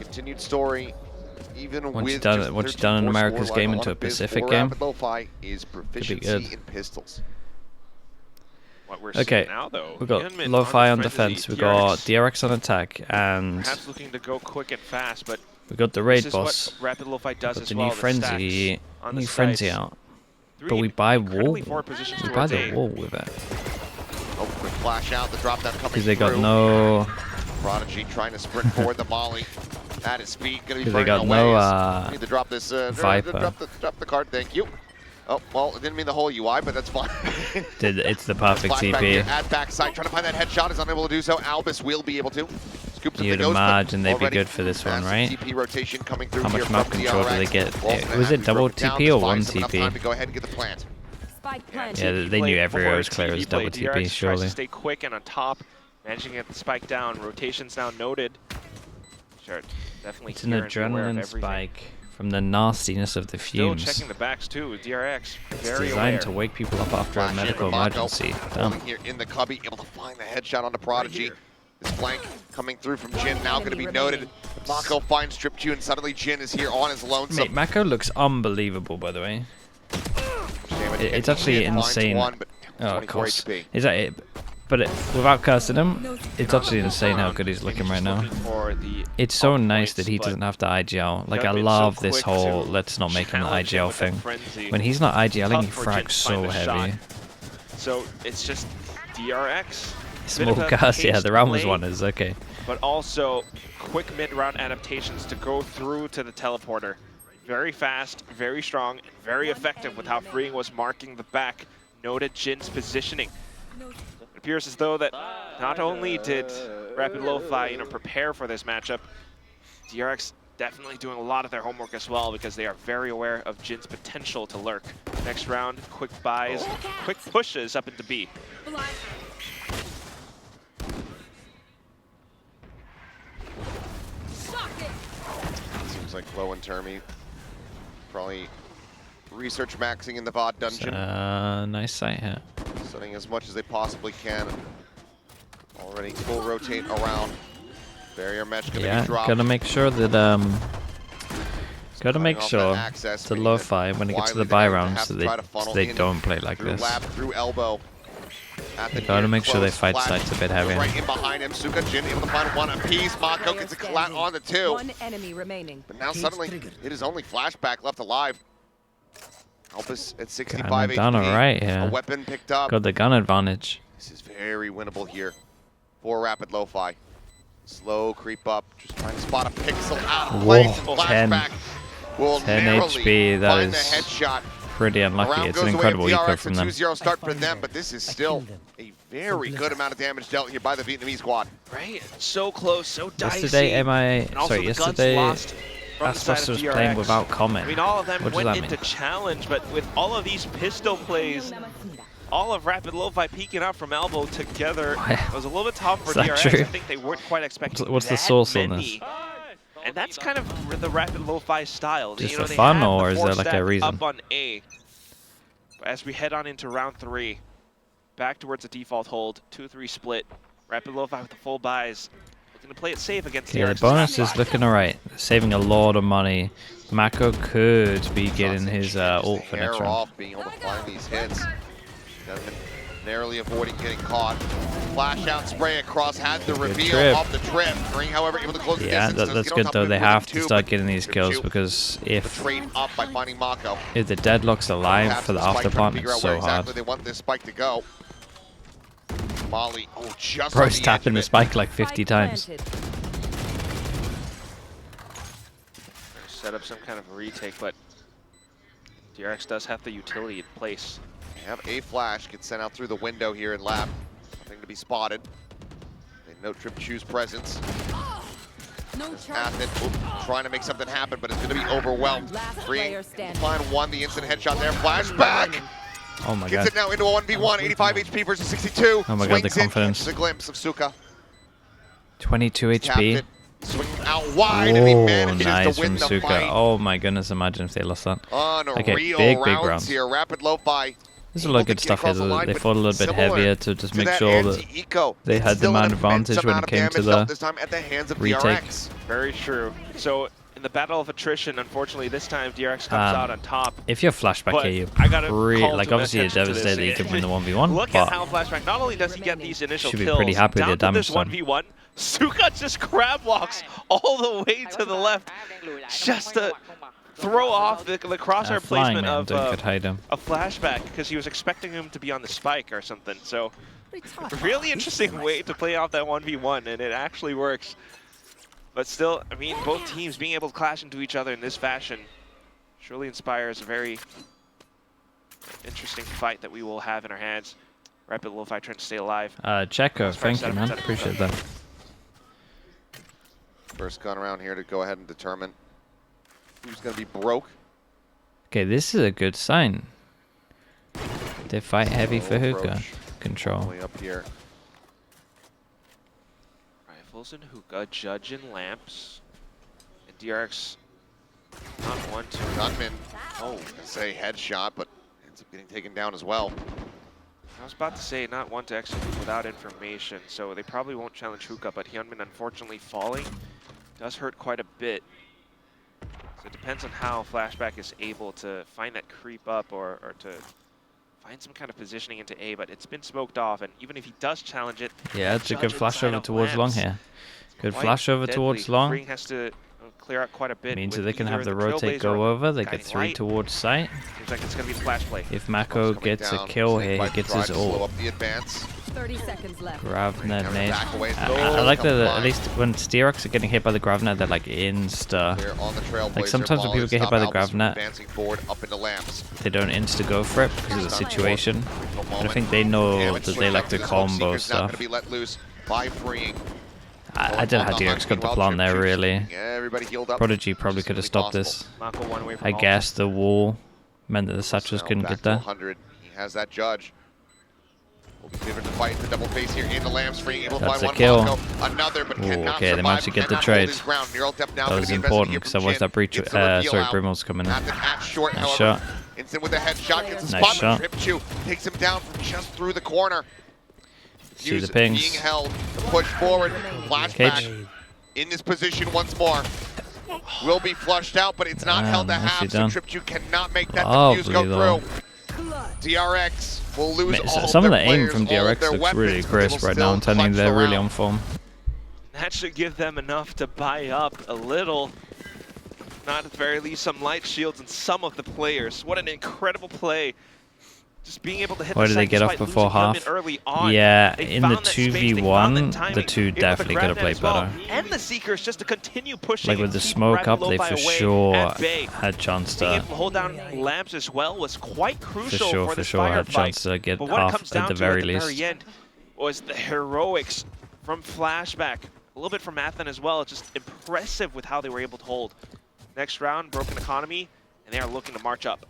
continued story. Even Once with you've done an America's game into a Pacific game, Lofi is proficiency in pistols. What we're okay, seeing now, though, we've got Lofi on defense, we've got DRX on attack, and perhaps looking to go quick and fast, but we've got the raid this is boss. what Rapid Lofi does Got as the well, new frenzy, new sites. out. But we buy wall. We buy the A. wall with it. Oh, quick flash out, the drop down coming Because they got through. no. Prodigy trying to sprint forward the molly. At his feet, gonna be Because they got away. no Need to drop this. Viper. Drop the card. Thank you. Oh well, it didn't mean the whole UI, but that's fine. It's the perfect TP. At backside, trying to find that headshot, is unable to do so. Albus will be able to. Scoops You'd imagine they'd be good for this one, right? TP rotation coming through. How much here map from control do they DRX. get? Was it double TP or one TP? Time to go ahead and get the plant. Yeah, they knew every row was clear as double TP, DRX surely. tries to stay quick and on top, managing to get the spike down. Rotations now noted. Sure, definitely. It's an adrenaline spike from the nastiness of the fumes. Still checking the backs too with DRX. It's Very designed aware. to wake people up after a medical emergency. Damn. Here in the cubby, able to find the headshot on the Prodigy. This flank coming through from Jin, now going to be noted. Mako finds Trip Q, and suddenly Jin is here on his lonesome. Mate, Mako looks unbelievable, by the way. It's actually insane. Oh, of course. Is that it? But without cursing him, it's actually insane how good he's looking right now. It's so nice that he doesn't have to IGL. Like, I love this whole let's not make him the IGL thing. When he's not IGLing, he frags so heavy. So it's just DRX. Small curse, yeah, the round was won, is okay. But also quick mid-round adaptations to go through to the teleporter. Very fast, very strong, and very effective with how Freeing was marking the back. Noted Jin's positioning. It appears as though that not only did Rapid Lofi, prepare for this matchup, DRX definitely doing a lot of their homework as well because they are very aware of Jin's potential to lurk. Next round, quick buys, quick pushes up into B. Seems like Low and Termy probably research maxing in the VOD dungeon. Nice sight here. Setting as much as they possibly can. Already full rotate around. Barrier mesh gonna be dropped. Gotta make sure that gotta make sure to Lofi when it gets to the buy rounds that they don't play like this. Through elbow. Gotta make sure they fight sites a bit heavier. Right in behind him, Suka Jin able to find one apiece. Mako gets a collat on the two. One enemy remaining. But now suddenly it is only Flashback left alive. Elvis at 65 Kinda done HP. alright here. A weapon picked up. Got the gun advantage. This is very winnable here for Rapid Lofi. Slow creep up, just trying to spot a pixel out of place. And Flashback will 10 narrowly HP, that find the is headshot. pretty unlucky. It's an incredible eco from them. 2-0 start for them, but this is still a very good amount of damage dealt here by the Vietnamese squad. Right, so close, so dicey. Yesterday, yesterday Aspas was playing without comment. I mean, all of them What does went that into mean? challenge, but with all of these pistol plays, all of Rapid Lofi peeking up from elbow together, it was a little bit tough for Is that DRX. true? I think they weren't quite expecting What's the that source on many. this? And that's kind of the Rapid Lofi style. Just they for fun, have the or is there force like a stack reason? Up on A. As we head on into round 3, back towards a default hold, 2-3 split. Rapid Lofi with the full buys, looking to play it safe against Yeah, the DRX. bonus is looking alright. Saving a lot of money. Mako could be getting his ult for next round. Off being able to find these hits. Narrowly avoiding getting caught. Flash out, spray across, had the reveal trip. off the trip. Green, however, able to close the Yeah, distance. that's good though. They have to start getting these kills because if trade up by finding Mako. the deadlock's alive for the after part, it's so hard. They want this spike to go. Molly, oh, just Bro's on the tapping the edge of spike like 50 times. Set up some kind of retake, but DRX does have the utility in place. They have a flash, gets sent out through the window here in lab. Nothing to be spotted. They note Trip Chu's presence. Athen trying to make something happen, but it's going to be overwhelmed. Find one, the instant headshot there. Flashback! Oh my Gets god. it now into a 1v1, 85 HP versus 62. Oh my god, the Swings in, confidence. catches a glimpse of Suka. 22 HP. Swinging out wide, and he Oh, manages nice to win from the Suka. fight. Oh my goodness, imagine if they lost that. Unreal Okay, big rounds round. here. Rapid Lofi There's a lot of good stuff here. They fought a little bit heavier to just make sure that they had the man advantage when it came to the retake. Very true. So in the battle of attrition, unfortunately, this time DRX comes out on top. If you're flashback here, you're like obviously you're devastated that you can win the 1v1. Look at how flashback. Not only does he get these initial should be kills, pretty happy with the down to damage this done. 1v1, Suka just crab walks all the way to the left, just to throw off the crosshair placement of a flashback, because he was expecting him to be on the spike or something. So really interesting way to play off that 1v1, and it actually works. But still, I mean, both teams being able to clash into each other in this fashion surely inspires a very interesting fight that we will have in our hands. Rapid Lofi trying to stay alive. Checo, thank you, man. Appreciate that. First gun around here to go ahead and determine who's going to be broke. Okay, this is a good sign. They fight heavy for hookah control. Way up here. Rifles and hookah, Judge and lamps. And DRX not one to. Gunman, say headshot, but ends up getting taken down as well. I was about to say not one to execute without information, so they probably won't challenge hookah, but Hyunmin unfortunately falling does hurt quite a bit. So it depends on how Flashback is able to find that creep up or to find some kind of positioning into A, but it's been smoked off, and even if he does challenge it... Yeah, it's a good flash over towards long here. Good flash over towards long. Ring has to clear out quite a bit. Means that they can have the rotate go over, they get 3 towards site. Seems like it's going to be flash play. If Mako gets a kill here, he gets his ult. 30 seconds left. Gravnet nade. I like that at least when DRX are getting hit by the Gravnet, they're like insta. Like sometimes when people get hit by the Gravnet, they don't insta go for it because of the situation. But I think they know that they like to combo stuff. I don't know how DRX got the plan there really. Prodigy probably could have stopped this. I guess the wall meant that the Satchels couldn't get there. He has that Judge. Will be favored to fight the double face here in the lamps, freeing able to That's find a kill. Another, but Okay, they managed to get the trade. That was important because otherwise that breach. Sorry, Brimmel's coming in. Nice shot. Instant with a headshot, gets a Nice spot. shot. Tripchew takes him down from just through the corner. See the pings. Being held to push forward. Flashback in this position once more. Will be flushed out, but it's not held to half, so Tripchew cannot make that defuse go through. DRX will lose all some of the their aim from DRX looks weapons, really crisp right now. I'm telling you, they're really on form. That should give them enough to buy up a little. Not at the very least some light shields and some of the players. What an incredible play. Just being able to hit Why did they get off before half? Yeah, in the 2v1, the two definitely could have played better. And the Seekers just to continue pushing. Like with the smoke up, they for sure had chance to. Being able to hold down lamps as well was quite crucial for for sure had chance to get half at the very least. Very end was the heroics from Flashback, a little bit from Athen as well. Just impressive with how they were able to hold. Next round, broken economy, and they are looking to march up.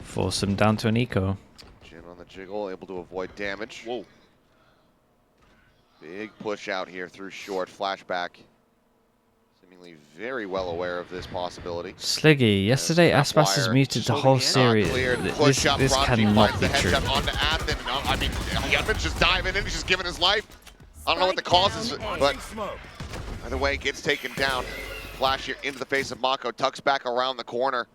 Force him down to an eco. Jin on the jiggle, able to avoid damage. Whoa. Big push out here through short. Flashback. Seemingly very well aware of this possibility. Sliggy, yesterday Aspas has muted the whole series. This cannot be true. I mean, Hyunmin's just diving in, he's just giving his life. I don't know what the cause is, but either way, gets taken down. Flash here into the face of Mako, tucks back around the corner.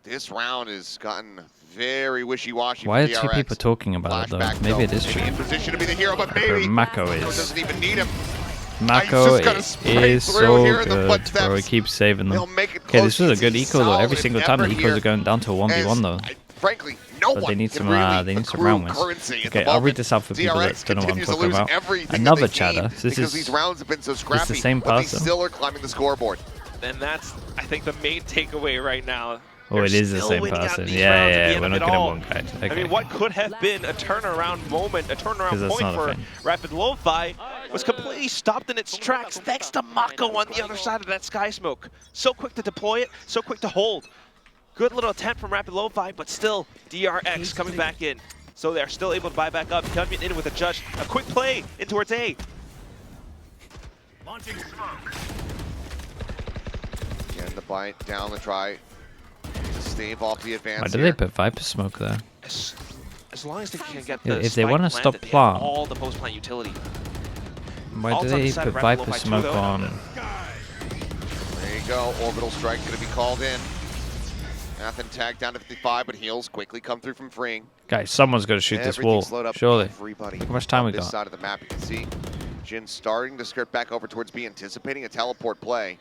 This round has gotten very wishy-washy. Why are 2 people talking about it though? Maybe it is true. In position to be the hero, but maybe Mako is. Doesn't even need him. Mako is so good, bro. He keeps saving them. Okay, this was a good eco though. Every single time the ecos are going down to a 1v1 though. Frankly, no but they need some round wins. Okay, I'll read this out for people that don't know what I'm talking about. Another chatter. This is these rounds have been so scrappy, the same but they person. still are climbing the scoreboard. And that's, I think, the main takeaway right now. Oh, it is the same person. Yeah, we're not getting one guy. Okay. I mean, what could have been a turnaround moment, a turnaround point for Rapid Lofi was completely stopped in its tracks thanks to Mako on the other side of that sky smoke. So quick to deploy it, so quick to hold. Good little attempt from Rapid Lofi, but still DRX coming back in. So they're still able to buy back up. Hyunmin in with a Judge. A quick play in towards A. Again, the bite, down the try. stave off the advance. Why do they put Viper smoke there? As long as they can get the If they want to stop planted, plant, all the post plant utility. why do they put Viper smoke on? There you go. Orbital strike going to be called in. Nathan tagged down to 55, but heals quickly come through from freeing. Guys, someone's got to shoot this wall. Surely. Look how much time we got. This side of the map, you can see Jin starting to skirt back over towards B, anticipating a teleport play.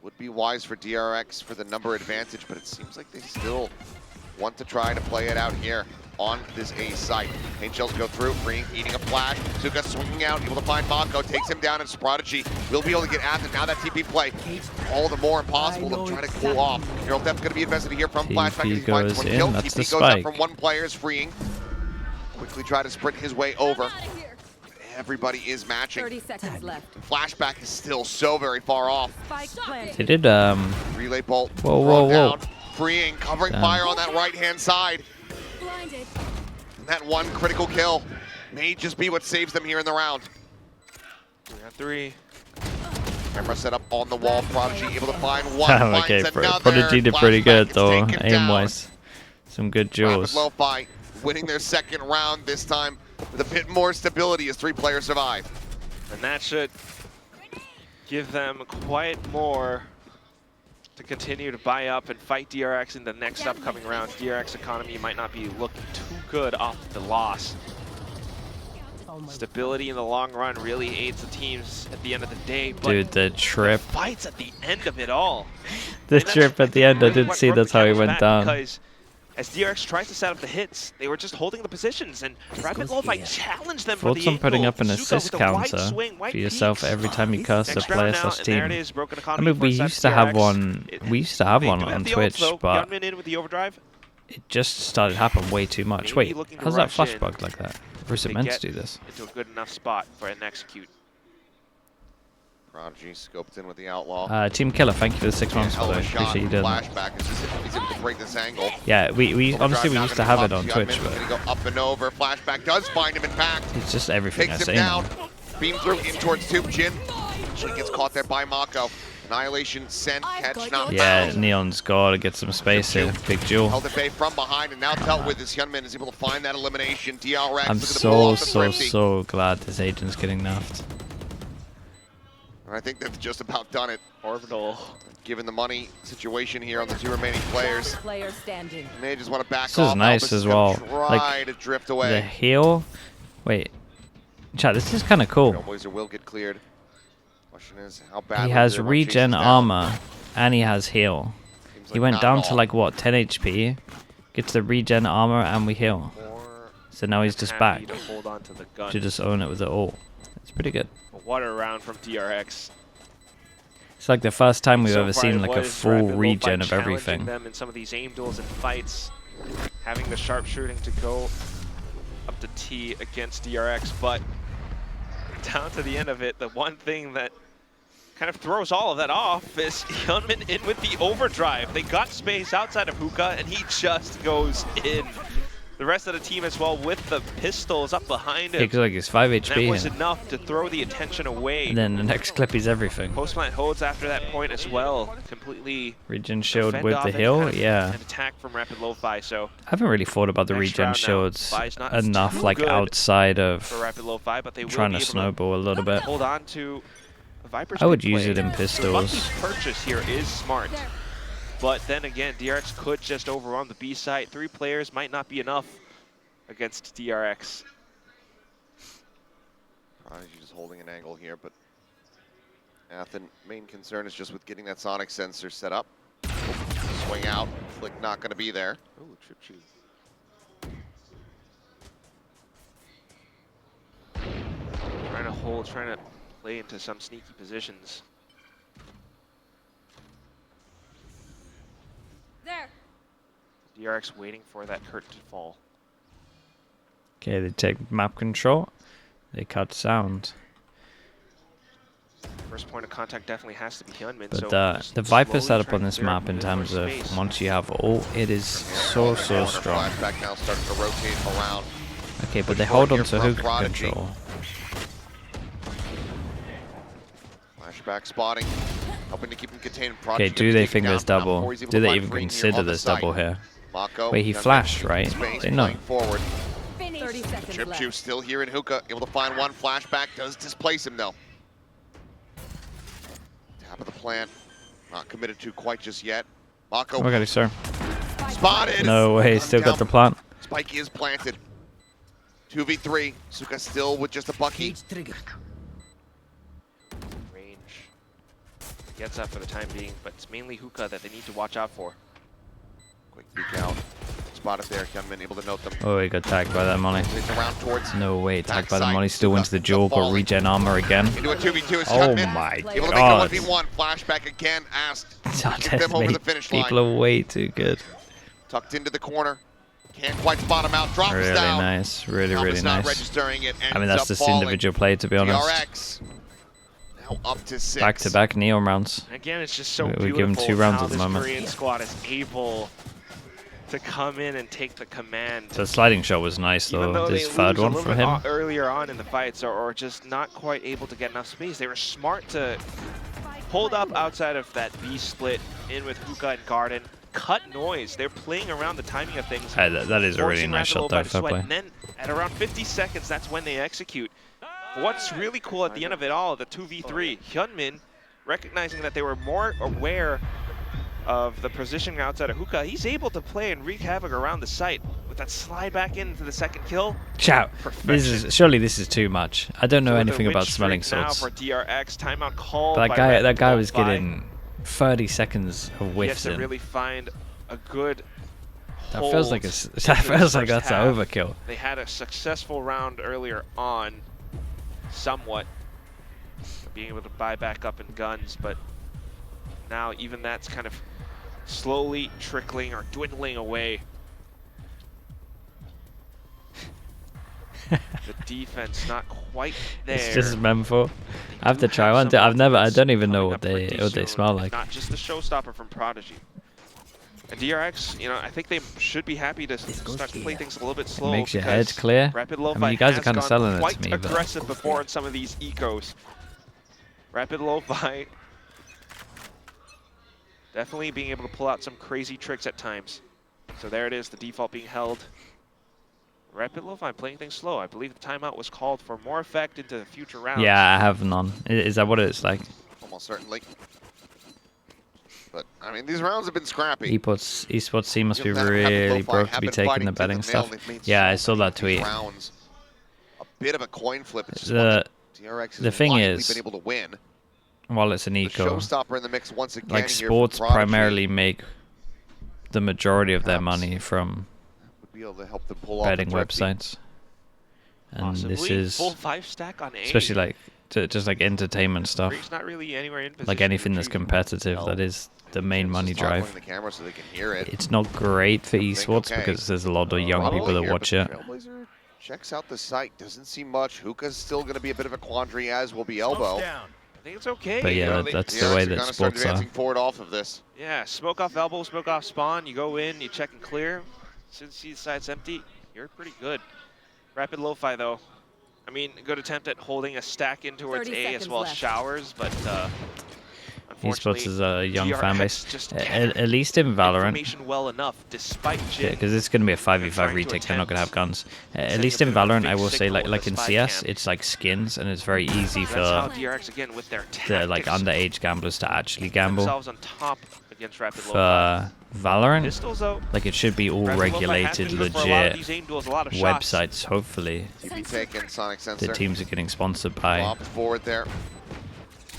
Would be wise for DRX for the number advantage, but it seems like they still want to try to play it out here on this A site. Paint shells go through, freeing, eating a flash. Zuka swinging out, able to find Mako, takes him down, and Prodigy will be able to get Athen. Now that TP play, all the more impossible to try to cool off. Neural Depth going to be invested here from Flashback. He finds one kill. TP goes up from one player, is freeing. Quickly try to sprint his way over. Everybody is matching. 30 seconds left. Flashback is still so very far off. They did Relay bolt. Whoa. Down, freeing, covering fire on that right-hand side. And that one critical kill may just be what saves them here in the round. 3 Camera set up on the wall. Prodigy able to find one. Okay, Prodigy did pretty good though, aim-wise. Some good jaws. Lofi winning their second round this time with a bit more stability as 3 players survive. And that should give them quite more to continue to buy up and fight DRX in the next upcoming round. DRX economy might not be looking too good off the loss. Stability in the long run really aids the teams at the end of the day. But dude, the trip. The fights at the end of it all. The trip at the end, I didn't see that's how he went down. Because as DRX tries to set up the hits, they were just holding the positions, and Rapid Lofi challenged them for the Thoughts on putting up an Zuka assist with a wide counter swing, for yourself every time you cast a player/team. There it is, broken I economy mean, we for used to have DRX. one. We used to have They one do have on the Twitch, ults, though. but Gunman in with the overdrive. it just started happening way too much. Maybe Wait, looking to how's that rush flash in. bugged like that? Or is it meant to do this? Into a good enough spot for an execute. Prodigy scoped in with the Outlaw. Team Killer, thank you for the 6 months, by the way. Appreciate you doing that. Flashback is he's able to break this angle. Yeah, we honestly we used to have it on Twitch, but gonna go up and over. Flashback does find him in fact. it's just everything I Takes him say. down. Beam through in towards Tube. Jin actually gets caught there by Mako. Annihilation sent, catch not Yeah, found. Neon's got to get some space here. Big jewel. Held at bay from behind and now dealt with. This Hyunmin is able to find that elimination. DRX I'm looking to pull off the so thrifty. glad this agent's getting nerfed. I think they've just about done it. Orbital. Given the money situation here on the 2 remaining players. Player standing. And they just want to back This off. is nice Elvis as is gonna well. Try Like, to drift The away. heal. Wait, chat. This is kind of cool. Trailblazer will get cleared. Question is how bad He has regen armor and he has heal. Seems He like went not down at to all. like what, 10 HP. Gets the regen armor and we heal. More So now he's just back happy to hold on to the gun. to just own it with the ult. It's pretty good. What a round from DRX. It's like the first time we've So ever far seen it like a was full Rapid Lofi regen of challenging everything. them in some of these aim duels and fights, having the sharpshooting to go up to T against DRX, but down to the end of it, the one thing that kind of throws all of that off is Hyunmin in with the overdrive. They got space outside of Hookah, and he just goes in. The rest of the team as well with the pistols up behind him. Takes like he's 5 And that was HP. enough to throw the attention away. And then the next clip he's everything. Postplant holds after that point as well. Completely Regen shield defend with off the any heal, kind of yeah. an attack from Rapid Lofi, so I haven't really thought about the next regen round now, shields Vi's not enough, too like good outside of for Rapid Lofi, but they will trying be to able snowball a little bit. hold on to Viper's I would good use play. it in So pistols. Lucky's purchase here is smart, but then again, DRX could just overrun the B site. 3 players might not be enough against DRX. Prodigy just holding an angle here, but Athen, main concern is just with getting that sonic sensor set up. Swing out, Flick not going to be there. Ooh, trip shoot. Trying to hold, trying to play into some sneaky positions. There. DRX waiting for that curtain to fall. Okay, they take map control. They cut sound. First point of contact definitely has to be Hyunmin. But so the Viper slowly setup trying on to this clear up map a in bit more terms of space. once you have ult, it is so strong. Flashback now starting to rotate around. Okay, but they hold on to From hook Prodigy. control. Flashback spotting. Hoping to keep him contained. Okay, do they think there's double? Do they even consider there's double here? Wait, he flashed, right? They know. Forward. 30 seconds Trip left. Juice still here in Hookah, able to find one flashback, does displace him though. Tap of the plant, not committed to quite just yet. Mako. Oh my god, sir. Spotted. No way, still got the plant. Spike is planted. 2v3. Suka still with just a bucky. Range gets up for the time being, but it's mainly Hookah that they need to watch out for. Quick peek out. Spotted there. Hyunmin able to note them. Oh, he got tagged by that molly. Around towards No way, tagged by the molly. Still wins the duel, but regen armor again. Into a 2v2 is Oh Hyunmin. my Able to god. make it a 1v1. Flashback again. Asked. Don't Get them over the finish line. People are way too good. Tucked into the corner. Can't quite spot him out. Drops Really down. nice. Really, really Not nice. registering it. I mean, that's just individual play, to be honest. DRX. Now up to 6. Back-to-back Neon rounds. Again, it's just so We beautiful give him 2 rounds how at the this moment. Korean squad is able to come in and take the command. The sliding shot was nice, Even though. though This they third lose a one little from bit him. earlier on in the fights, or just not quite able to get enough space. They were smart to hold up outside of that B split in with Hookah and Garden. Cut noise. They're playing around the timing of things. That is a really forcing nice Rapid shot, Lofi though. to Fair sweat, play. And then at around 50 seconds, that's when they execute. But what's really cool at the end of it all, the 2v3, Hyunmin, recognizing that they were more aware of the positioning outside of Hookah, he's able to play and wreak havoc around the site with that slide back into the second kill. Ciao. Surely this is too much. I don't know So anything the about win smelling streak now salts. for DRX, timeout called But by that guy was Lofi. getting 30 seconds of He has whiffs to in. really find a good That feels like hold that into feels the like first that's an half. overkill. They had a successful round earlier on, somewhat, being able to buy back up in guns, but now even that's kind of slowly trickling or dwindling away. The defense not quite there. It's just memorable. I have to try one. I don't even know what they smell like. Not just the showstopper from Prodigy. And DRX, you know, I think they should be happy to start to play things a little bit slow. Makes your head clear. Rapid Lofi I mean, you guys are has kind of gone selling it quite to me, but aggressive before in some of these ecos. Rapid Lofi definitely being able to pull out some crazy tricks at times. So there it is, the default being held. Rapid Lofi playing things slow. I believe the timeout was called for more effect into the future rounds. yeah, I have none. Is that what it's like? Almost certainly. But, I mean, these rounds have been scrappy. Esports team must be Given that really Rapid Lofi broke to have be been taking fighting the tooth betting and nail, stuff. they've made Yeah, I so saw that many tweet. rounds. A bit of a coin flip. It's just DRX The thing has is, been able to win. while it's an The eco, showstopper in the mix once again. like here sports from Prodigy. primarily make the majority of their Perhaps money from would be able to help them pull off betting the thrifty. websites. And Possibly. this is Full 5-stack on A. especially like just like entertainment stuff, Freak's not really anywhere in position like to anything that's retrieve. competitive. No. That is the main Just money toggling drive. the camera so they can hear it. It's not great for esports okay. because there's a lot of young Probably people that here, watch but it. Trailblazer checks out the site. Doesn't see much. Hookah's still going to be a bit of a quandary, as will be Elbow. I think it's okay. But you yeah, know, they- that's the way that start sports are. advancing forward off of this. Yeah, smoke off elbow, smoke off spawn. You go in, you check and clear. Since the side's empty, you're pretty good. Rapid Lofi though. I mean, good attempt at holding a stack in towards 30 A as seconds well as left. showers, but unfortunately, Esports is a young DRX fan base. just At least in Valorant, information well enough, despite Jin. because it's going to be a 5v5 trying to retake. They're not going to have guns. At setting least up in a Valorant, big I will say, signal like with in the spy CS, cam. it's like skins, and it's very easy That's how for DRX again with their the like tactics underage gamblers to actually gamble. themselves on top against Rapid Lofi. For Valorant, Pistols though. like it should be all Rapid Lofi has regulated, been good for a lot of legit these aim duels, a lot of shots. websites. Hopefully, TP taken, Sonic Sensor. the teams are getting sponsored by, Flop forward there.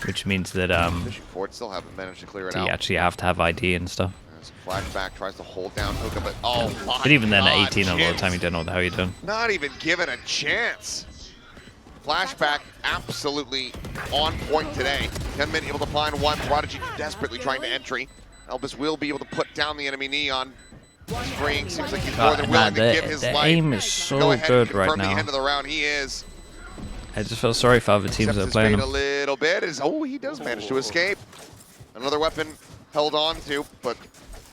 which means that Fishing forward, still haven't managed to clear it you out. actually have to have ID and stuff. There's a flashback, tries to hold down Hookah, but oh my But even then, God, at 18, a lot of Jins the time you don't know what the hell you're doing. not even given a chance. Flashback absolutely on point today. 10 minutes able to find one. Prodigy desperately trying to entry. Elvis will be able to put down the enemy knee on Spring. Seems like he's more than willing to give his the life. aim is Go so ahead good and right confirm the now. end of the round. He is. I just feel sorry for other teams Accepts that are his playing fate a him. little bit. He does manage to escape. Another weapon held on to, but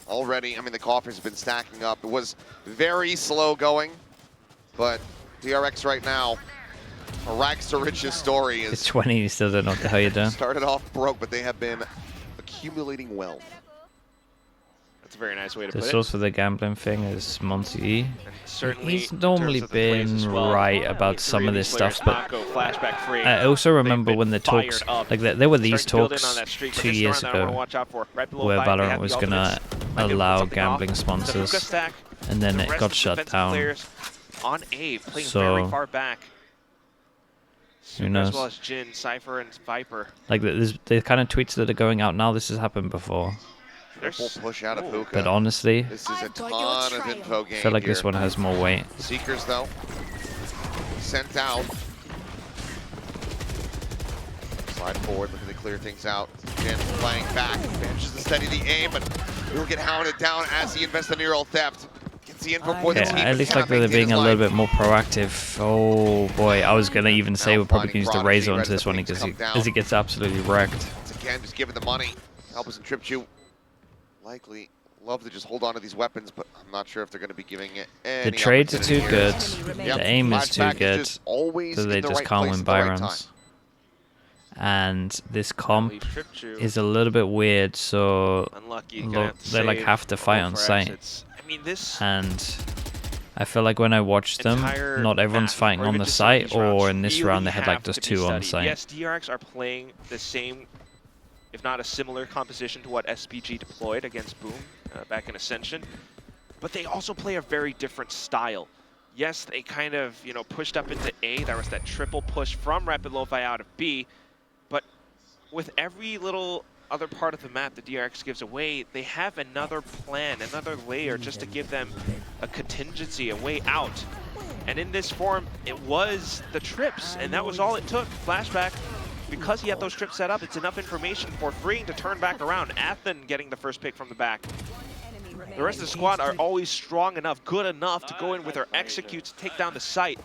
already, I mean, the coffers have been stacking up. It was very slow going, but DRX right now, a rags to riches story It's is 20, you still don't know what the hell you're doing. started off broke, but they have been accumulating wealth. That's a very nice way to The put it. source for the gambling thing is Monty. Certainly, He's normally been right about some of this stuff, but I also remember when the talks, like there were these talks 2 years ago, where Valorant was gonna allow gambling sponsors, and then it got shut down. On A, playing So, very far back. Who knows? As well as Jin, Cypher, and Viper. Like the kind of tweets that are going out now. This has happened before. Triple push out of Hookah. But honestly, this is a ton of info game. I feel like this one has more weight. Seekers though, sent out. Slide forward, looking to clear things out. Jin playing back, manages to steady the aim, but he'll get hounded down as he invests in neural theft. Gets the info for the team. At least like they're being a little bit more proactive. Oh boy, I was gonna even say we're probably gonna use the Razor onto this one because he gets absolutely wrecked. Once again, just give it the money. Albus and Tripchu likely love to just hold on to these weapons, but I'm not sure if they're going to be giving it any. The trades are too good. Yep. The aim is too good. So they just can't win buy rounds. And this comp is a little bit weird, so they like have to fight on site. And I feel like when I watch them, not everyone's fighting on the site, or in this round they had like just 2 on site. Yes, DRX are playing the same, if not a similar composition to what SPG deployed against Boom back in Ascension, but they also play a very different style. Yes, they kind of, you know, pushed up into A. There was that triple push from Rapid Lofi out of B, but with every little other part of the map that DRX gives away, they have another plan, another layer just to give them a contingency, a way out. And in this form, it was the trips, and that was all it took. Flashback. Because he had those trips set up, it's enough information for Freeing to turn back around. Athen getting the first pick from the back. The rest of the squad are always strong enough, good enough to go in with their executes, take down the site.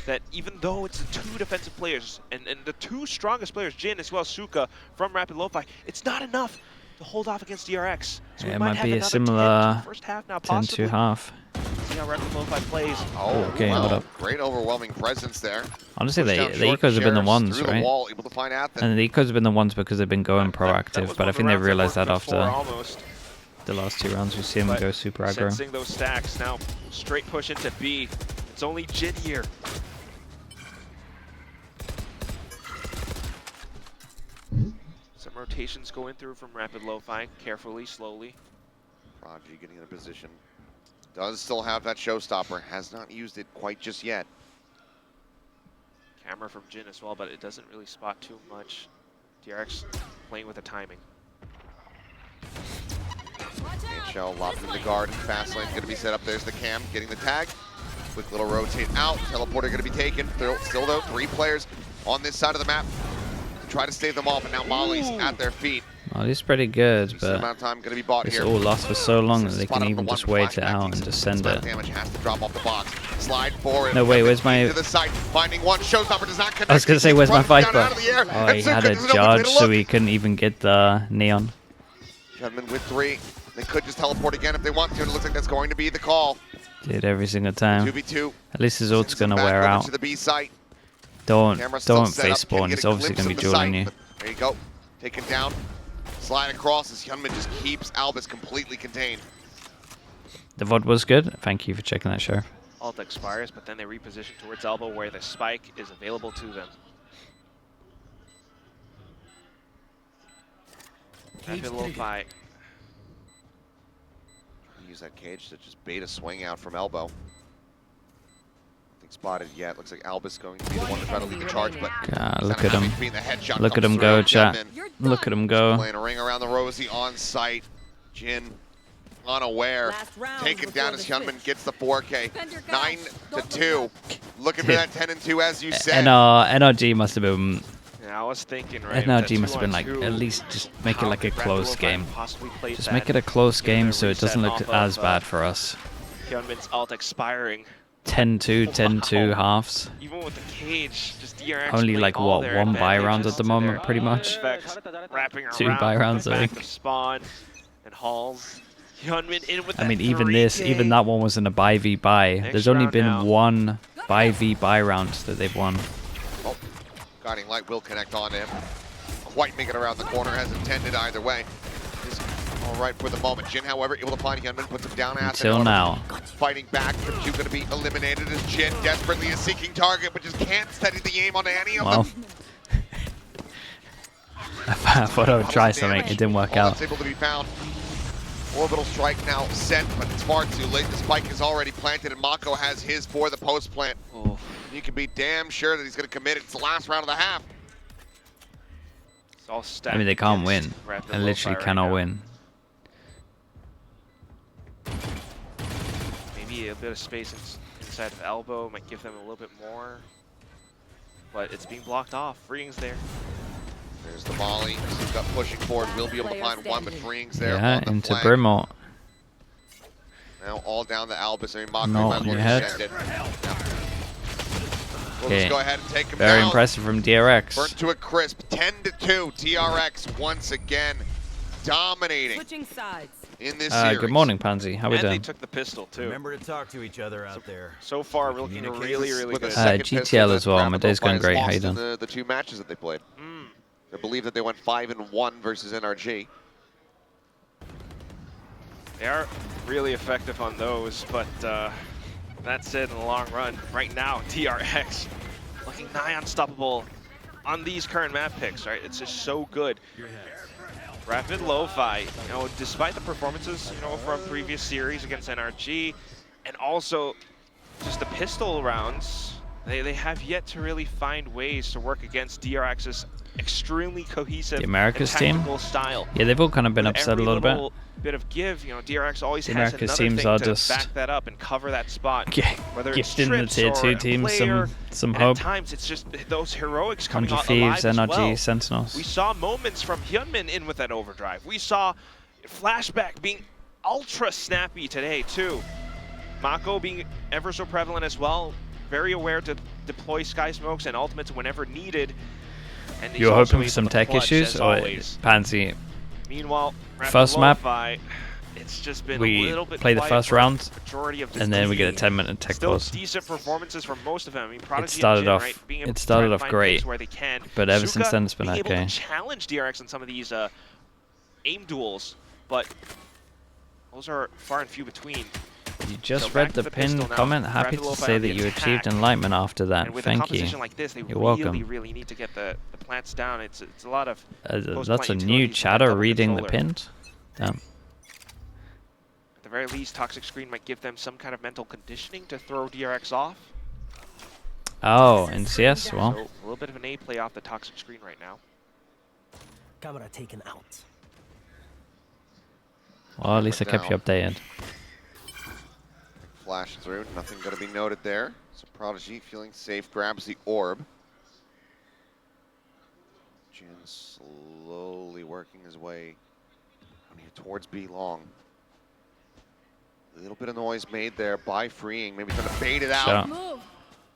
That even though it's the 2 defensive players, and the 2 strongest players, Jin as well as Suka from Rapid Lofi, it's not enough to hold off against DRX. So yeah, it might be a similar 10-2 half. See how Rapid Lofi plays. Oh, okay, hold up. Great overwhelming presence there. Honestly, the ecos have been the ones, right? Wall, able to find and the ecos have been the ones because they've been going proactive, but I think they've realized that after the last 2 rounds we see them go super aggro. Sensing those stacks, now straight push into B. It's only Jin here. Some rotations going through from Rapid Lofi, carefully, slowly. Prodigy getting in a position. Does still have that showstopper, has not used it quite just yet. Camera from Jin as well, but it doesn't really spot too much. DRX playing with the timing. Shell locked in the guard, fast lane going to be set up. There's the cam, getting the tag. Quick little rotate out, teleporter going to be taken. Still though, 3 players on this side of the map. Try to stave them off, and now Molly's at their feet. Molly's pretty good, but amount of time going to be bought it's here. all lost for so long that they can even just wait it out and just send it. Damage has to drop off the box. Slide forward. No, wait, where's my... To the side, finding one. Showstopper does not connect. I was going to say, where's my Viper? Oh, he had a charge, so he couldn't even get the Neon. Gentlemen with 3. They could just teleport again if they want to, and it looks like that's going to be the call. Did every single time. 2v2. At least his ult's going to wear out. To the B site. Don't face spawn, it's obviously going to be dueling you. There you go. Taken down. Slide across as Hyunmin just keeps Albus completely contained. The VOD was good. Thank you for checking that, Sheriff. Ult expires, but then they reposition towards elbow where the spike is available to them. Rapid Lofi. Use that cage to just bait a swing out from elbow. Spotted yet. Looks like Albus going to be the one to try to lead the charge, but God, look at him. Look at him go, chat. Look at him go. Playing a ring around the Rosie on site. Jin unaware. Taken down as Hyunmin gets the 4K. 9-2. Looking for that 10-2 as you said. NRG must have been... Yeah, I was thinking, right? NRG must have been like, at least just make it like a close game. Just make it a close game so it doesn't look as bad for us. Hyunmin's ult expiring. 10-2, 10-2 halves. Even with the cage, just DRX only like what, 1 buy round at the moment, pretty much. 2 buy rounds, I think. Spawn and Halls. Hyunmin in with I mean, even that one wasn't a buy v buy. There's only been 1 buy v buy round that they've won. Oh, Guiding Light will connect on him. quite make it around the corner as intended either way. All right for the moment. Jin, however, able to find Hyunmin, puts him down. Until now. Fighting back, but Q going to be eliminated as Jin desperately is seeking target, but just can't steady the aim on any of them. I thought I would try something. It didn't work out. That's able to be found. Orbital strike now sent, but it's far too late. The spike is already planted, and Mako has his for the post plant. Oh. You can be damn sure that he's going to commit it. It's the last round of the half. It's all I mean, they can't win. They literally cannot win. Maybe a bit of space inside of elbow might give them a little bit more, but it's being blocked off. Freeing's there. There's the molly. Suka pushing forward. Will be able to find one, but Freeing's there. Yeah, on the into flank. Brimo. Now all down the Albus. I mean, Mako No, might you look had. extended. We'll Okay. just go ahead and take him Very down. impressive from DRX. Burnt to a crisp. 10-2. DRX once again dominating Switching sides. in this series. Good morning, Pansy. How we And they doing? took the pistol too. Remember to talk to each other out there. So far, we're looking really, really With a good. second GTL pistol as well. that My day's going Rapid great. Lofi How you lost in doing? the 2 matches that they played. I believe that they went 5-1 versus NRG. They are really effective on those, but that's it in the long run. Right now, DRX looking nigh unstoppable on these current map picks, right? It's just so good. Rapid Lofi, you know, despite the performances, you know, from previous series against NRG, and also just the pistol rounds, they have yet to really find ways to work against DRX's extremely cohesive The Americas and team? tactical style. Yeah, they've all kind of been With upset a every little bit. little bit of give, you know, DRX always The has Americas another teams thing are to just back that up and cover that spot. Whether it's Gifting the trips tier or 2 a teams player, some and hope. At times, it's just those heroics coming 100 out Thieves, alive as NRG, well. Sentinels. We saw moments from Hyunmin in with that overdrive. We saw Flashback being ultra snappy today too. Mako being ever so prevalent as well. Very aware to deploy sky smokes and ultimates whenever needed. And You're also hoping for able some to tech clutch, issues, as or always. Pansy? Meanwhile, Rapid First map, Lofi, it's just been a we little bit play the quiet first for round, majority of this and then we get a team. 10-minute tech Still pause. decent performances from most of them. I mean, Prodigy It started and Jin, off. right, being able It to started try off and find great, things where they can. but ever since Suka then it's been being able okay. to challenge DRX in some of these aim duels, but those are far and few between. You just So read back to the the pistol pinned now. comment. Happy Rapid to Lofi say on that the you attack. achieved enlightenment after that. And with Thank a composition you. like this, they You're welcome. really need to get the plants down. It's a lot of That's a utilities new in that chatter double reading the controller. pinned. Damn. At the very least, Toxic Screen might give them some kind of mental conditioning to throw DRX off. Oh, in CS, well. So a little bit of an A play off the Toxic Screen right now. Camera taken out. Well, at least I kept you updated. Flash through, nothing going to be noted there. So Prodigy feeling safe, grabs the orb. Jin slowly working his way down here towards B long. A little bit of noise made there by Freeing, maybe trying to bait it out. Sure.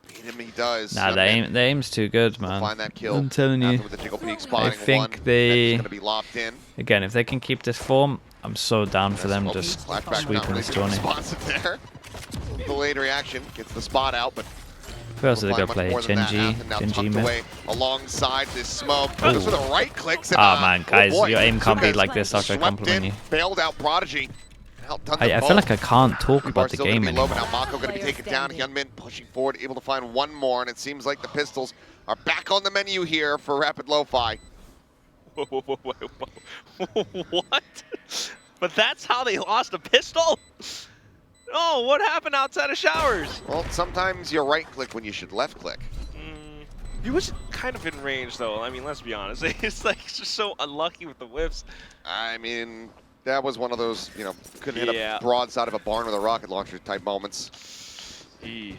Bait him, he does. Nah, the aim's too good, man. Find that kill. I'm telling you. With the Jiggle Peak spotting think one, they- going to be locked in. Again, if they can keep this form, I'm so down for them just Flashback sweeping this tourney. responsive there. Delayed reaction, gets the spot out, but Who else did they go much play? more than that. Genji? Athen now Genji tucked mid? away alongside this smoke. Ooh. Goes for the right clicks. And, Oh man, guys, boy, your aim can't be Suka's like this after I swept compliment in, you. bailed out Prodigy. Outdone I them feel both. like I can't talk Rebar about the still gonna game be low, but anymore. now Mako going to be Player taken down. standing. Hyunmin pushing forward, able to find one more, and it seems like the pistols are back on the menu here for Rapid Lofi. Whoa, whoa, whoa, whoa, whoa. What? But that's how they lost a pistol? Oh, what happened outside of showers? Well, sometimes you right click when you should left click. He was kind of in range, though. I mean, let's be honest. It's like just so unlucky with the whiffs. I mean, that was one of those, you know, couldn't hit Yeah. a broadside of a barn with a rocket launcher type moments. E.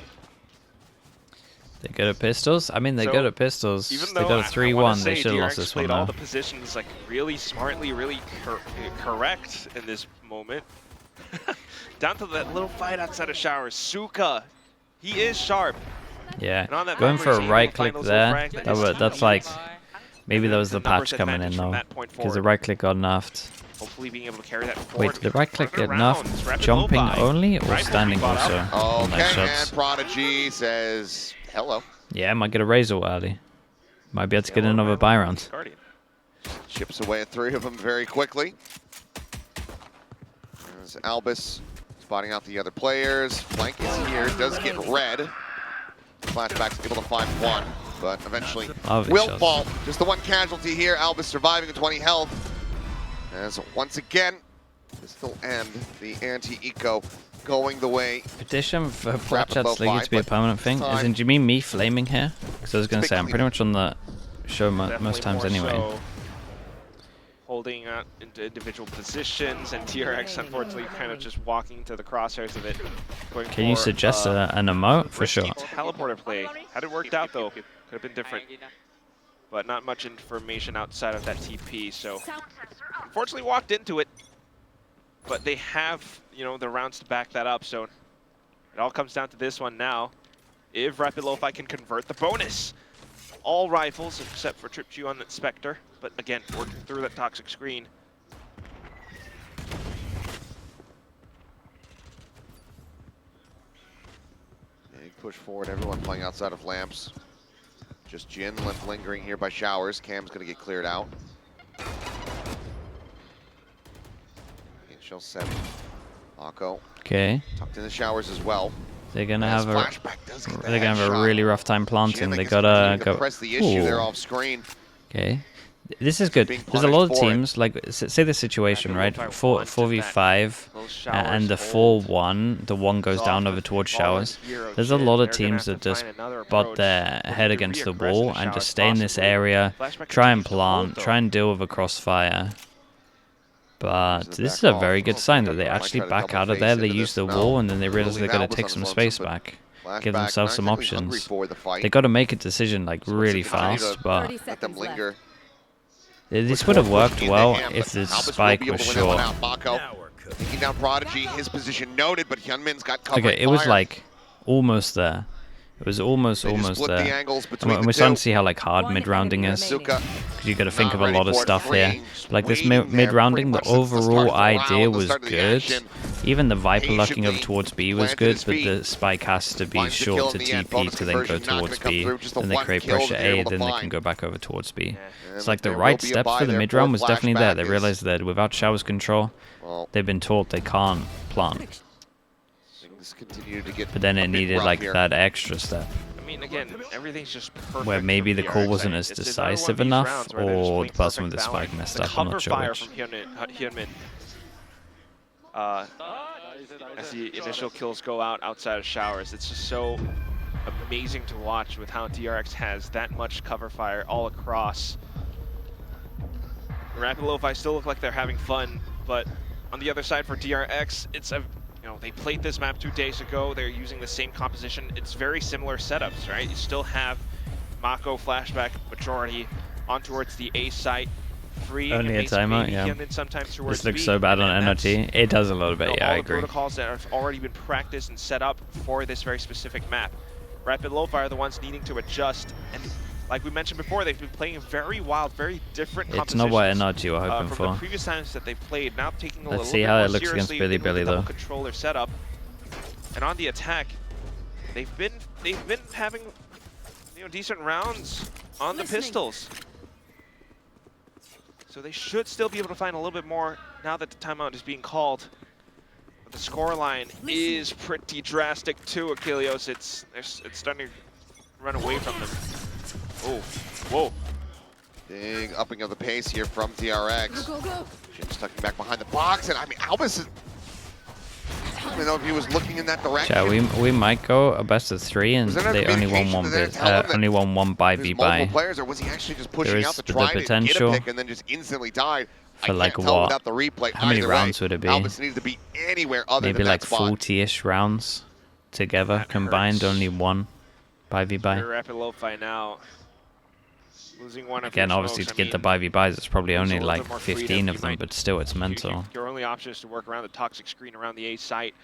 They're good at pistols? I mean, they're So, good at pistols. Even They though got a I 3-1. wanna They say should have lost DRX this one played all now. the positions like really smartly, really correct in this moment. Down to that little fight outside of showers. Suka, he is sharp. Yeah, And on that going memory, for he's a able right to find click those little there, frags that his team that's like, needs. maybe that was the The numbers patch coming in advantage from though, that point because the forward. right click got nerfed. Hopefully being able to carry that forward. Wait, did the right click get Further rounds. nerfed Rapid jumping Lofi. only or Right standing bought also? out. on Okay, those and shots? Prodigy says hello. Yeah, might get a razor early. Might be able to get Hello, another man. buy round. Guardian. Chips away at 3 of them very quickly. As Albus spotting out the other players. Flank is here, does get red. Flashback's able to find one, but eventually will fall. Just the one casualty here. Albus surviving with 20 health. As once again, this will end the anti-eco going the way. Petition for Flatchat's League to be a permanent thing. As in, do you mean me flaming here? Because I was going to say, I'm pretty much on the show most times anyway. So holding into individual positions, and DRX unfortunately kind of just walking to the crosshairs of it. Can you suggest an emote? For sure. Teleporter play. Had it worked out though, could have been different. But not much information outside of that TP, so unfortunately walked into it. But they have, you know, the rounds to back that up, so it all comes down to this one now. If Rapid Lofi can convert the bonus. All rifles except for Trip Q on that Spectre, but again, working through that toxic screen. Big push forward, everyone playing outside of lamps. Just Jin left lingering here by showers. Cam's gonna get cleared out. Shell 7. Mako. Okay. Tucked in the showers as well. They're gonna have a really rough time planting. They gotta go. Press the issue there off screen. Okay. This is good. There's a lot of teams, like, say the situation, right? 4v5, and the 4-1, the one goes down over towards showers. There's a lot of teams that just butt their head against the wall and just stay in this area, try and plant, try and deal with a crossfire. But this is a very good sign that they actually back out of there, they use the wall, and then they realize they're going to take some space back. Give themselves some options. They got to make a decision, like, really fast, but this would have worked well if the spike was short. Taking down Prodigy, his position noted, but Hyunmin's got cover. Okay, it was like almost there. It was almost there. And we're starting to see how like hard mid-rounding is. Because you got to think of a lot of stuff here. Like this mid-rounding, the overall idea was good. Even the Viper lucking over towards B was good, but the spike has to be short to TP to then go towards B. Then they create pressure A, then they can go back over towards B. It's like the right step for the mid-round was definitely there. They realized that without showers control, they've been taught they can't plant. But then it needed like that extra step. I mean, again, everything's just perfect. Where maybe the call wasn't as decisive enough, or the person with the spike messed up. I'm not sure which. Hyunmin, as the initial kills go out outside of showers, it's just so amazing to watch with how DRX has that much cover fire all across. Rapid Lofi still look like they're having fun, but on the other side for DRX, it's a they played this map 2 days ago. They're using the same composition. It's very similar setups, right? You still have Mako flashback majority on towards the A site. Free only a timeout, yeah. This looks so bad on NRT. It does a little bit, yeah, I agree. Protocols that have already been practiced and set up for this very specific map. Rapid Lofi are the ones needing to adjust, and like we mentioned before, they've been playing very wild, very different compositions. It's not what NRT were hoping from for. the previous times that they've played, now taking a Let's see how it looks against Billy Billy though. Controller setup, and on the attack, they've been having decent rounds on the pistols. So they should still be able to find a little bit more now that the timeout is being called. But the scoreline is pretty drastic too, Achilleos. It's starting to run away from them. Oh, whoa. Big upping of the pace here from DRX. Jin's tucking back behind the box, and I mean, Albus is... I don't know if he was looking in that direction. Yeah, we might go a best of 3, and they only won one by V by. Players, or was he actually just pushing out to try to get a pick and then just instantly died? For like what? How many rounds would it be? Albus needs to be anywhere other maybe than like that spot. 40-ish rounds together combined. Only one by V by. Rapid Lofi now. Losing one again, obviously, to get the by V-buys, it's probably only like 15 of them, but still, it's mental. Your only option is to work around the toxic screen around the A site.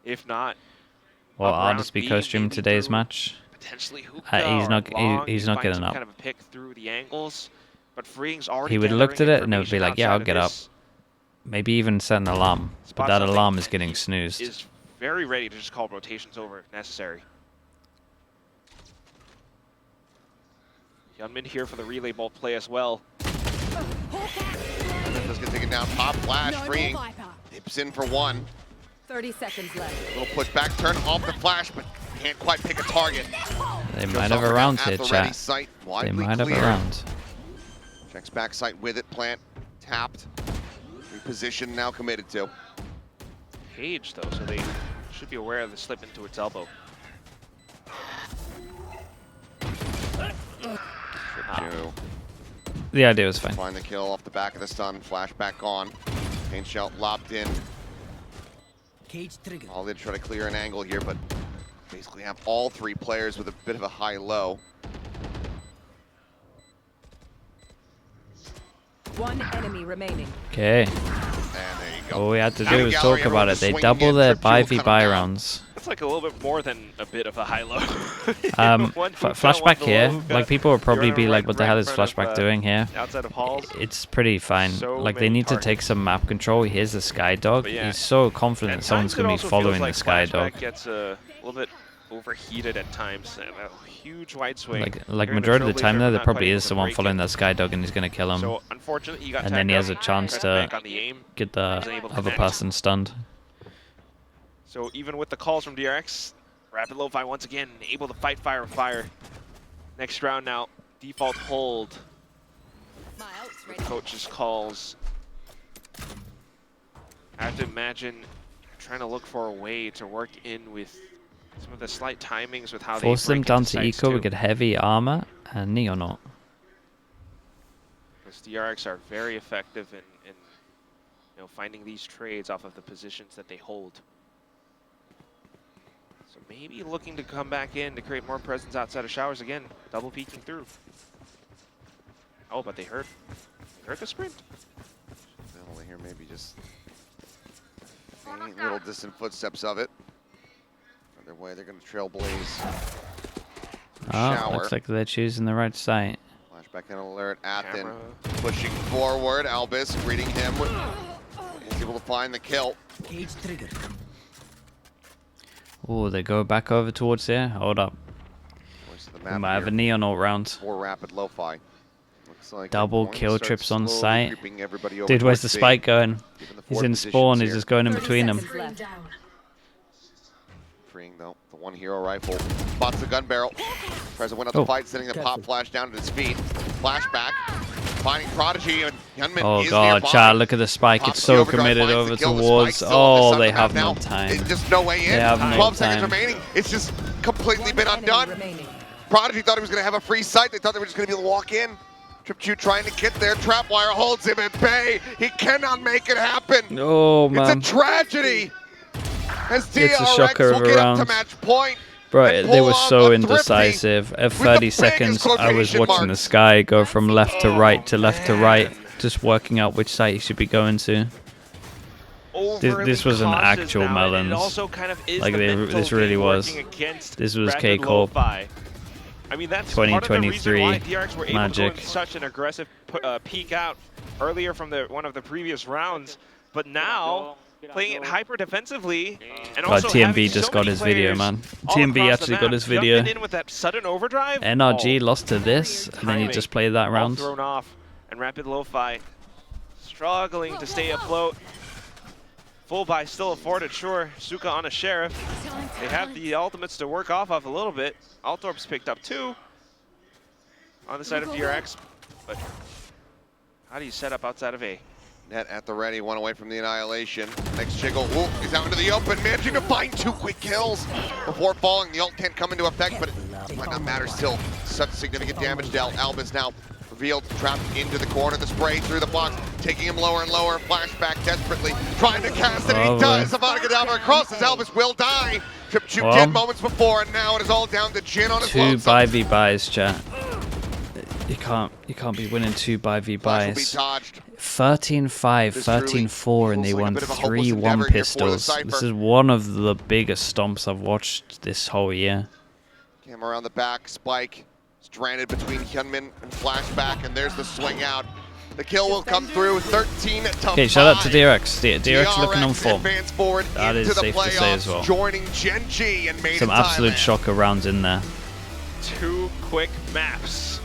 If not, well, Artist be co-streaming today's match. Potentially he's not getting up. Kind of a pick through the angles, but Freeing's already. He would have looked at it and it would be like, yeah, I'll get up. Maybe even set an alarm, but that alarm is getting snoozed. Is very ready to just call rotations over if necessary. Hyunmin here for the relay ball play as well. Just gonna take it down. Pop flash, freeing. Dips in for one. 30 seconds left. Little push back, turn off the flash, but can't quite pick a target. They might have a round here, chat. They might have a round. Checks back sight with it, plant, tapped. Reposition now committed to. Cage though, so they should be aware of the slip into its elbow. The idea was fine. Find the kill off the back of the stun, flash back on. Paint shell lopped in. Cage trigger. All they try to clear an angle here, but basically have all three players with a bit of a high-low. One enemy remaining. Okay. And there you go. All we had to do was talk about it. They double their 5v rounds. That's like a little bit more than a bit of a high-low. Flashback here, like people will probably be like, what the hell is Flashback doing here? Outside of halls. It's pretty fine. Like they need to take some map control. Here's the Sky Dog. Yeah. He's so confident someone's going to be following the Sky Dog. Gets a little bit overheated at times. And a huge wide swing. Like majority of the time there probably is someone following that Sky Dog and he's going to kill him. So unfortunately, he got and then he has a chance to get the other person stunned. So even with the calls from DRX, Rapid Lofi once again able to fight fire with fire. Next round now, default hold. With coach's calls. I have to imagine trying to look for a way to work in with some of the slight timings with how force they them down to eco, we get heavy armor and Neonaut. Because DRX are very effective in finding these trades off of the positions that they hold. So maybe looking to come back in to create more presence outside of showers again, double peeking through. Oh, but they heard the sprint. Only hear maybe just little distant footsteps of it. Other way, they're going to trailblaze. Oh, looks like they're choosing the right site. Flashback and alert. Athen pushing forward. Albus greeting him. He's able to find the kill. Cage trigger. Oh, they go back over towards here. Hold up. We might have a neon all round. More Rapid Lofi. Looks like double kill trips on site. Dude, where's the spike going? He's in spawn. He's just going in between them. Freeing though. The one hero rifle. Spots the gun barrel. Tries to win out the fight, sending the pop flash down to his feet. Flashback. Finding Prodigy and Hyunmin. Oh god, chat, look at the spike. It's so committed over towards. Oh, they have no time. Just no way in. They have no 12 time. seconds remaining. It's just completely been undone. Prodigy thought he was going to have a free sight. They thought they were just going to be able to walk in. Trip trying to get there. Trapwire holds him at bay. He cannot make it happen. Oh man. It's a tragedy. As It's a shocker DRX of will a get round. up to match point. Bro, they were so indecisive. At 30 seconds, I was watching the sky go from left to right to left to right, just working out which site he should be going to. This was an actual melons. Like, this really was. This was K-Corp. I mean, that's 2023 part of the reason why DRX were able magic. to go such an aggressive peek out earlier from one of the previous rounds, but now playing it hyper defensively, and also TMB just got his video, man. TMB actually got his video. In with that sudden overdrive. NRG lost to this, and then he just played that round. Thrown off, and Rapid Lofi struggling to stay afloat. Full buy still afforded, sure. Suka on a Sheriff. They have the ultimates to work off of a little bit. Altorp's picked up 2 on the side of DRX, but how do you set up outside of A? Net at the ready, one away from the annihilation. Next jiggle, he's out into the open, managing to find 2 quick kills before falling. The ult can't come into effect, but it might not matter still. Such significant damage dealt. Albus now revealed, trapped into the corner, the spray through the box, taking him lower and lower. Flashback desperately, trying to cast it, and he does. Savannah Gaddafi crosses, Albus will die. Trip did moments before, and now it is all down to Jin on his 2 5v buys, chat. You can't be winning 2 5v buys. 13-5, 13-4, and they won 3-1 pistols. This is one of the biggest stomps I've watched this whole year. Came around the back, spike stranded between Hyunmin and Flashback, and there's the swing out. The kill will come through, 13 to 5. Okay, shout out to DRX. DRX looking on form. That is safe to say as well. Joining Gen G and made some absolute shocker rounds in there. 2 quick maps.